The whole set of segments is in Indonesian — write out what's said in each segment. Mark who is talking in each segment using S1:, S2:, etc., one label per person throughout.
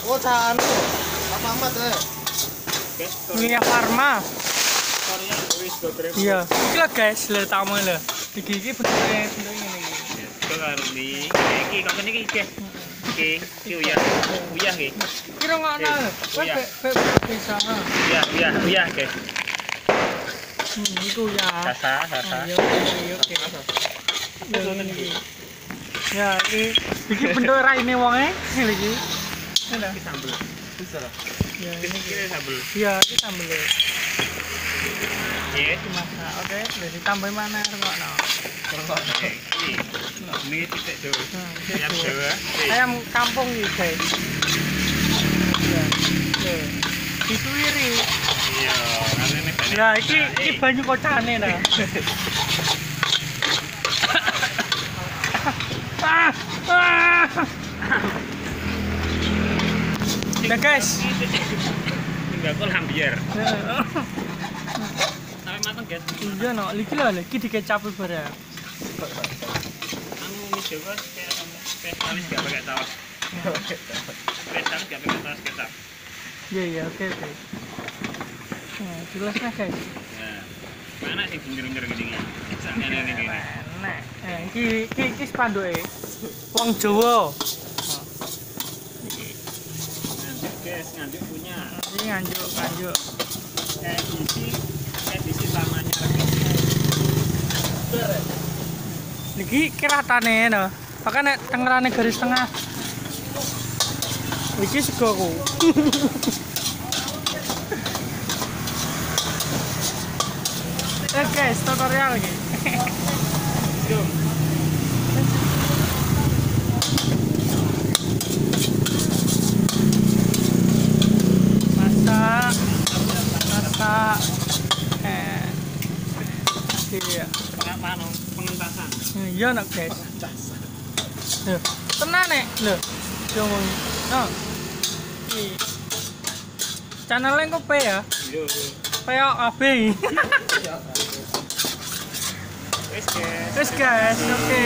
S1: Oh, cah anu. Pak Mamat
S2: Minyak Farma.
S1: Korea wis go trip.
S2: Iya. Iki lho guys, lho tamu lho. Iki bentuknya ngene iki.
S3: Itu karo ni. Iki kok niki guys. Iki uyah. Uyah iki.
S2: Kira ngono lho. Kowe bisa.
S3: Uyah guys.
S2: Iku ya.
S3: Sasa.
S2: Ayo, oke. Ya, iki bentuk raine wonge iki. Ada
S3: Sambel.
S1: Bisa lah.
S2: ya.
S3: Ini sambel.
S2: Iya, iki sambel.
S3: Iya.
S2: Dimasak. Oke, udah ditambahin mana rengokno.
S3: Ini titik dulu. Ayam Jawa.
S2: Ayam kampung iki, guys. Ya. Loh. Disuwiri.
S3: Iya, ngene banyak.
S2: Ya, iki banyu kocane ta. Nah guys,
S3: Enggak kok lambiar. Sampai mateng guys.
S2: iya no, iki lho, iki dikecapi bareng.
S3: Anu mie Jawa kayak spesialis enggak pakai saus. Spesialis enggak pakai saus kecap.
S2: Iya, oke. Nah, jelas nah guys.
S3: Nah, mana sing bunjer-bunjer gini ya? Sakjane ini.
S2: Nah, iki spanduke. Wong Jawa.
S3: Guys, nganjuk punya.
S2: Ini nganjuk.
S3: Edisi lamanya lagi.
S2: Niki keratane no. Pakai nek tengerane garis tengah. Iki segoku. Guys, tutorial lagi. Masak. Iya.
S3: Pengentasan.
S2: Iya nak guys. Loh, tenan nek. Loh. Ngomong. No. Iki. Channel kok pe ya?
S3: Yo.
S2: Kayak AB. Wes guys, oke.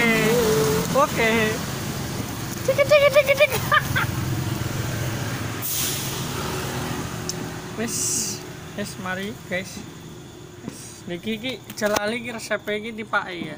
S2: Cik. Wes mari guys. Niki iki jalali iki resep iki dipake ya.